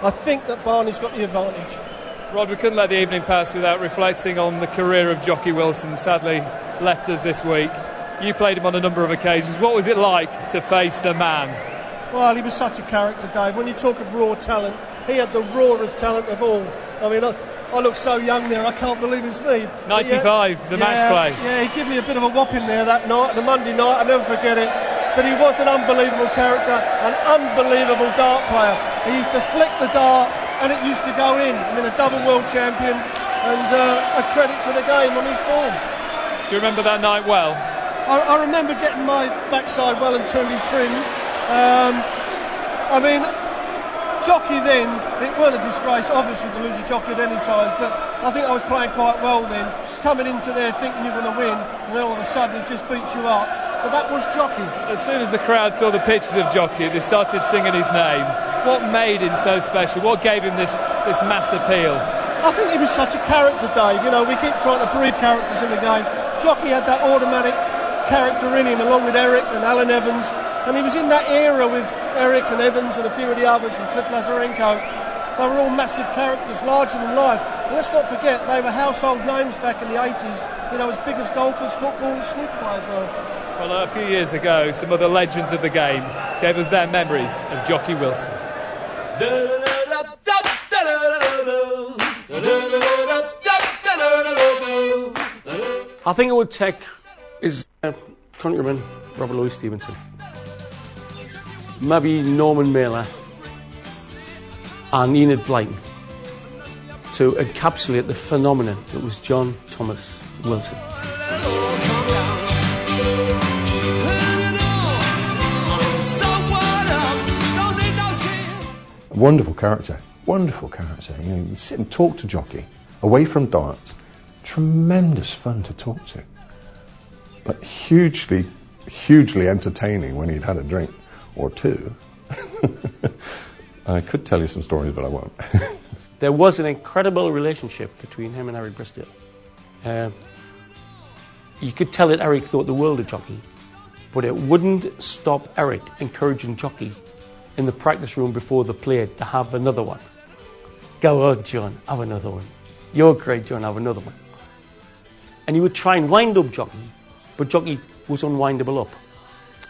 I think that Barney's got the advantage. Rod, we couldn't let the evening pass without reflecting on the career of Jocky Wilson, sadly left us this week. You played him on a number of occasions. What was it like to face the man? Well, he was such a character, Dave. When you talk of raw talent, he had the rawest talent of all. I mean, I look so young there, I can't believe it's me. 95, the match play. Yeah, he gave me a bit of a whopping there that night, the Monday night, I'll never forget it. But he was an unbelievable character, an unbelievable dart player. He used to flick the dart and it used to go in. I mean, a double world champion and a credit to the game on his form. Do you remember that night well? I remember getting my backside well and truly trimmed. I mean, Jocky then, it weren't a disgrace obviously to lose a Jocky at any time, but I think I was playing quite well then, coming into there thinking you're going to win, and then all of a sudden it just beats you up. But that was Jocky. As soon as the crowd saw the pictures of Jocky, they started singing his name. What made him so special? What gave him this mass appeal? I think he was such a character, Dave. You know, we keep trying to breed characters in the game. Jocky had that automatic character in him, along with Eric and Alan Evans, and he was in that era with Eric and Evans and a few of the others and Cliff Lazarenko. They were all massive characters, larger than life. And let's not forget, they were household names back in the 80s, you know, as big as golfers, football and snooker players were. Well, a few years ago, some other legends of the game gave us their memories of Jocky Wilson. I think it would take his countryman, Robert Louis Stevenson, maybe Norman Mailer and Enid Blyton to encapsulate the phenomenon that was John Thomas Wilson. Wonderful character. You know, you sit and talk to Jocky, away from darts. Tremendous fun to talk to. But hugely entertaining when he'd had a drink or two. I could tell you some stories, but I won't. There was an incredible relationship between him and Eric Bristow. You could tell that Eric thought the world of Jocky, but it wouldn't stop Eric encouraging Jocky in the practice room before the play to have another one. Go on, John, have another one. You're great, John, have another one. And he would try and wind up Jocky, but Jocky was unwindable up.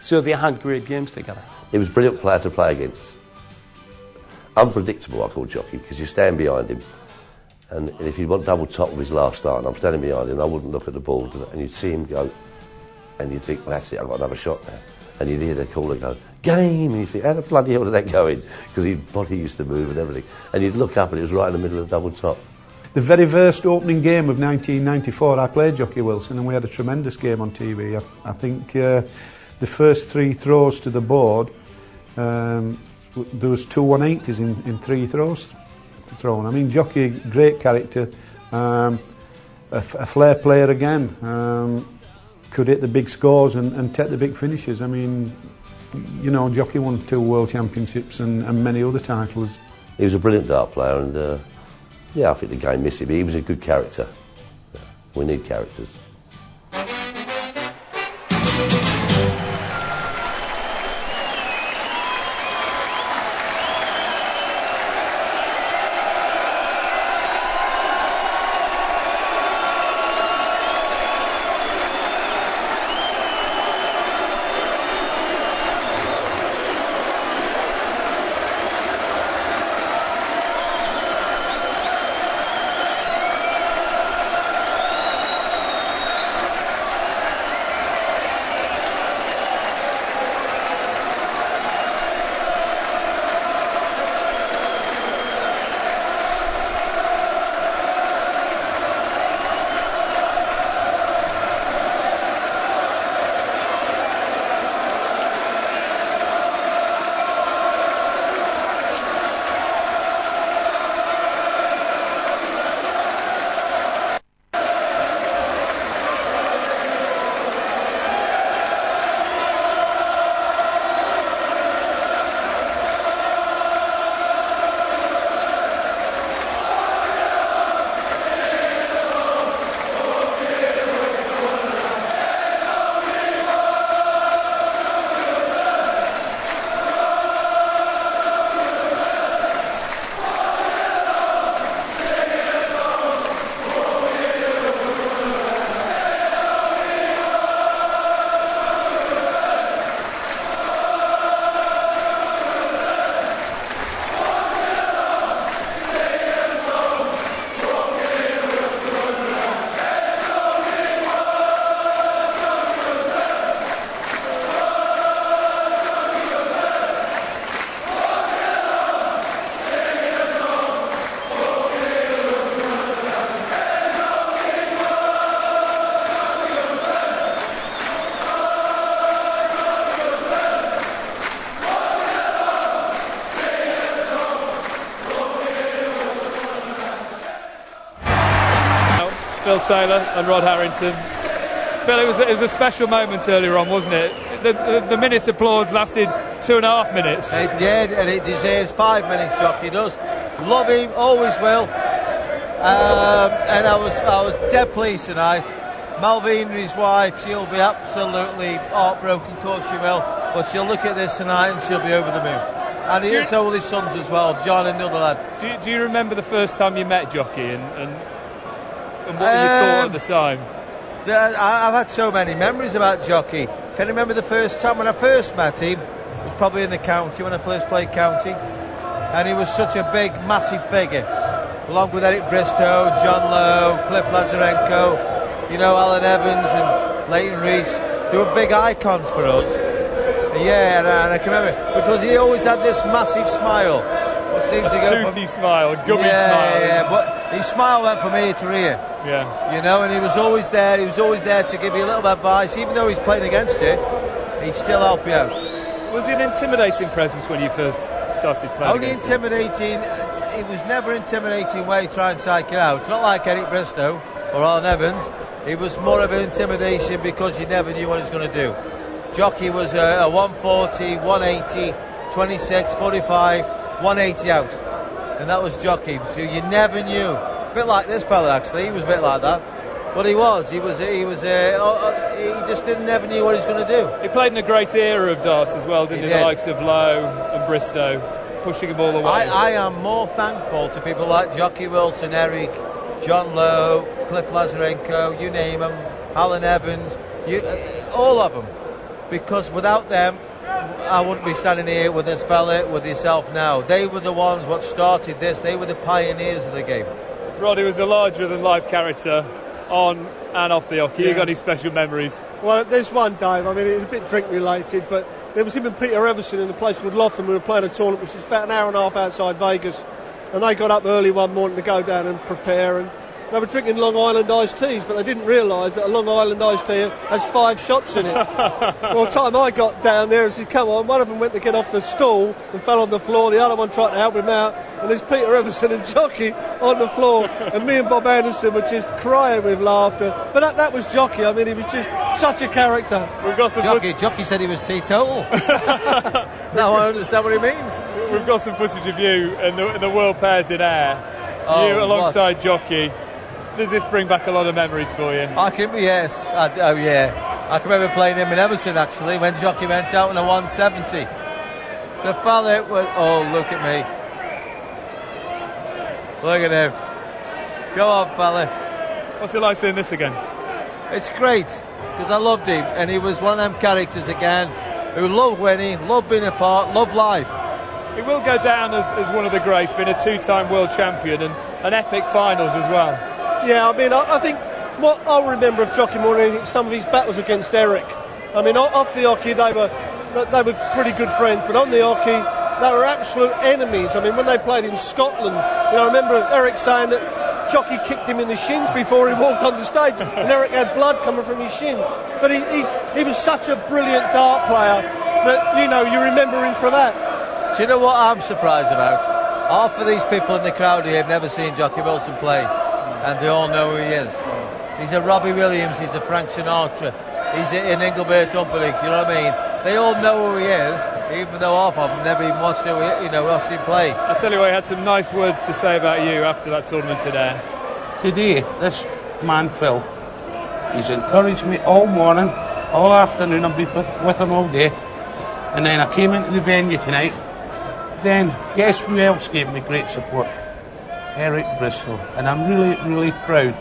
So they had great games together. He was a brilliant player to play against. Unpredictable, I call Jocky, because you stand behind him, and if he'd want double top with his last start, and I'm standing behind him, I wouldn't look at the ball, and you'd see him go, and you'd think, well, that's it, I've got another shot now. And you'd hear the caller go, game, and you think, how the bloody hell did that go in? Because his body used to move and everything. And you'd look up and it was right in the middle of the double top. The very first opening game of 1994, I played Jocky Wilson, and we had a tremendous game on TV. I think the first three throws to the board, there was 2 180s in 3 throws thrown. I mean, Jocky, great character, a flair player again. Could hit the big scores and take the big finishes. I mean, you know, Jocky won 2 world championships and many other titles. He was a brilliant dart player, and yeah, I think the game missed him, but he was a good character. We need characters. Phil Taylor and Rod Harrington. Phil, it was a special moment earlier on, wasn't it? The minute's applause lasted 2.5 minutes. It did, and it deserves 5 minutes, Jocky does. Love him, always will. And I was dead pleased tonight. Malvina, his wife, she'll be absolutely heartbroken, of course she will. But she'll look at this tonight and she'll be over the moon. And so will his sons as well, John and the other lad. Do you remember the first time you met Jocky and what you thought at the time? I've had so many memories about Jocky. Can you remember the first time when I first met him? It was probably in the county, when I first played county. And he was such a big, massive figure. Along with Eric Bristow, John Lowe, Cliff Lazarenko, Alan Evans and Leighton Rees. They were big icons for us. Yeah, and I can remember, because he always had this massive smile. What seemed to go toothy smile, gummy smile. Yeah, but his smile went from ear to ear. Yeah. And he was always there. He was always there to give you a little bit of advice, even though he's playing against you. He'd still help you out. Was he an intimidating presence when you first started playing? Only intimidating. He was never intimidating way trying to take it out. Not like Eric Bristow or Alan Evans. It was more of an intimidation because you never knew what he was going to do. Jocky was a 140, 180, 26, 45, 180 out. And that was Jocky. So you never knew. A bit like this fella, actually. He was a bit like that. But he just never knew what he was going to do. He played in a great era of darts as well, didn't he? The likes of Lowe and Bristow, pushing him all the way. I am more thankful to people like Jocky Wilson, Eric, John Lowe, Cliff Lazarenko, you name them, Alan Evans, all of them. Because without them, I wouldn't be standing here with this fella, with yourself now. They were the ones what started this. They were the pioneers of the game. Roddy was a larger-than-life character on and off the hockey. You got any special memories? Well, there's one, Dave. I mean, it was a bit drink-related, but there was him and Peter Everson in a place called Lotham. We were playing a tournament which was about an hour and a half outside Vegas, and they got up early one morning to go down and prepare, and they were drinking Long Island iced teas, but they didn't realise that a Long Island iced tea has 5 shots in it. Well, the time I got down there and said, come on, one of them went to get off the stool and fell on the floor, the other one tried to help him out, and there's Peter Everson and Jocky on the floor, and me and Bob Anderson were just crying with laughter. But that was Jocky. I mean, he was just such a character. We've got some Jocky said he was teetotal. Now I understand what he means. We've got some footage of you and the world pairs in air. You alongside Jocky. Does this bring back a lot of memories for you? I can remember playing him in Everton, actually, when Jocky went out in a 170. The fella was... Oh, look at me. Look at him. Go on, fella. What's it like seeing this again? It's great, because I loved him, and he was one of them characters again, who loved winning, loved being a part, loved life. He will go down as one of the greats, being a 2-time world champion and an epic finals as well. Yeah, I mean, I think what I'll remember of Jocky more than anything, some of his battles against Eric. I mean, off the hockey, they were pretty good friends, but on the hockey, they were absolute enemies. I mean, when they played in Scotland, I remember Eric saying that Jocky kicked him in the shins before he walked on the stage, and Eric had blood coming from his shins. But he was such a brilliant dart player that, you remember him for that. Do you know what I'm surprised about? Half of these people in the crowd here have never seen Jocky Wilson play. And they all know who he is. He's a Robbie Williams, he's a Frank Sinatra, he's an Engelbert Humperdinck, you know what I mean? They all know who he is, even though half of them never even watched him play. I tell you what, he had some nice words to say about you after that tournament today. Today, this man Phil, he's encouraged me all morning, all afternoon. I've been with him all day, and then I came into the venue tonight. Then guess who else gave me great support? Eric Bristow, and I'm really, really proud.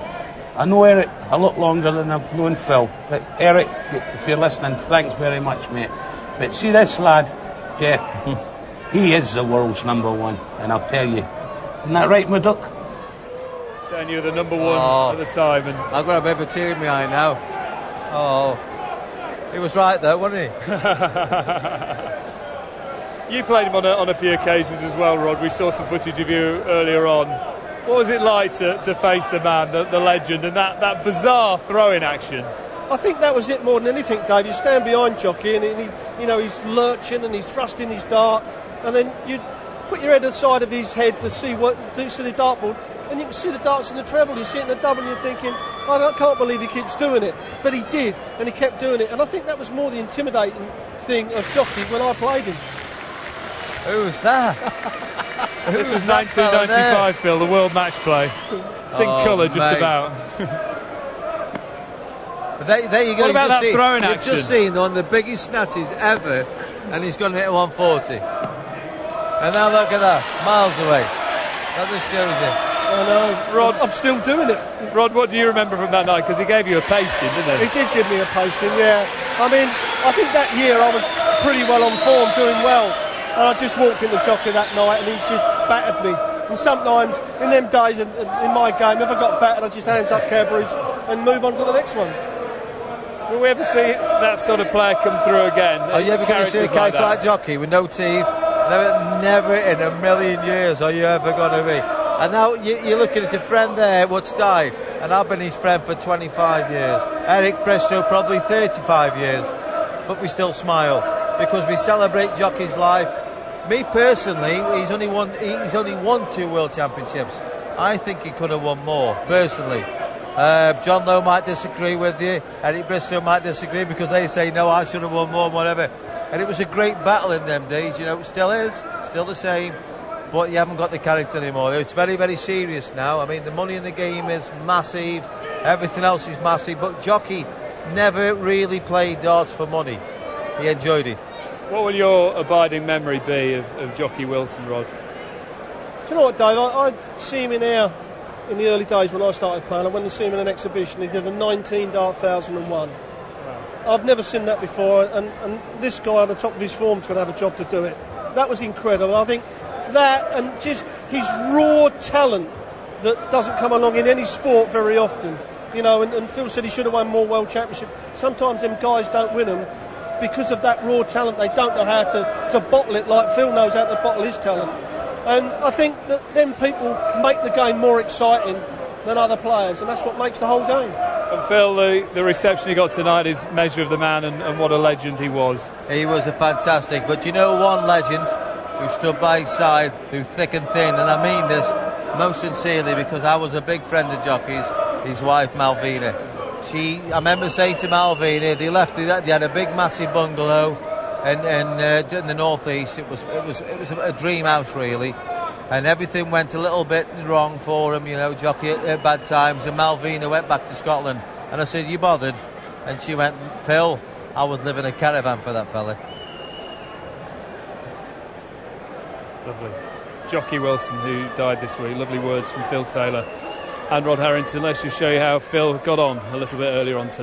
I know Eric a lot longer than I've known Phil, but Eric, if you're listening, thanks very much, mate. But see this lad, Jeff, he is the world's #1, and I'll tell you. Isn't that right, my duck? Saying you were the #1 at the time. And I've got a bit of a tear in my eye now. Oh, he was right though, wasn't he? You played him on a few occasions as well, Rod. We saw some footage of you earlier on. What was it like to face the man, the legend, and that bizarre throwing action? I think that was it more than anything, Dave. You stand behind Jocky and he's lurching and he's thrusting his dart, and then you put your head aside of his head to see the dartboard, and you can see the darts in the treble, you see it in the double, and you're thinking, can't believe he keeps doing it. But he did, and he kept doing it. And I think that was more the intimidating thing of Jocky when I played him. Who's that? This was 1995, Phil, the World Match Play. It's in colour just mate. about. But there you go. What about that throwing you've action? just seen one of the biggest snatches ever, and he's going to hit 140. And now look at that, miles away. That just shows you. I know, Rod, I'm still doing it. Rod, what do you remember from that night? Because he gave you a pasting, didn't he? He did give me a posting, yeah. I mean, I think that year I was pretty well on form, doing well. And I just walked into Jocky that night and he just battered me. And sometimes, in them days, in my game, if I got battered, I just hands up Cadbury's and move on to the next one. Will we ever see that sort of player come through again? Are you ever going to see a Characters character like Jocky with no teeth? Never in a million years are you ever going to be. And now you're looking at your friend there, what's died, and I've been his friend for 25 years. Eric Bristow, probably 35 years. But we still smile because we celebrate Jocky's life. Me personally, he's only won 2 World Championships. I think he could have won more, personally. John Lowe might disagree with you. Eric Bristow might disagree because they say, no, I should have won more, whatever. And it was a great battle in them days, you know, it still is, still the same. But you haven't got the character anymore. It's very, very serious now. I mean, the money in the game is massive. Everything else is massive. But Jocky never really played darts for money. He enjoyed it. What will your abiding memory be of Jocky Wilson, Rod? Do you know what, Dave? I see him in the early days when I started playing. I went to see him in an exhibition. He did a 19 dart 1001. Wow. I've never seen that before. And this guy at the top of his form is going to have a job to do it. That was incredible. I think that and just his raw talent that doesn't come along in any sport very often. You know, and Phil said he should have won more World Championships. Sometimes them guys don't win them because of that raw talent. They don't know how to bottle it like Phil knows how to bottle his talent. And I think that them people make the game more exciting than other players, and that's what makes the whole game. And Phil, the reception he got tonight is measure of the man and what a legend he was. He was a fantastic, but you know one legend who stood by his side through thick and thin, and I mean this most sincerely because I was a big friend of Jocky's, his wife Malvina. I remember saying to Malvina, they had a big massive bungalow in the northeast. It was a dream house really, and everything went a little bit wrong for him, you know, Jocky at bad times, and Malvina went back to Scotland, and I said, you bothered? And she went, Phil, I would live in a caravan for that fella. Lovely. Jocky Wilson, who died this week. Lovely words from Phil Taylor and Rod Harrington. Let's just show you how Phil got on a little bit earlier on tonight.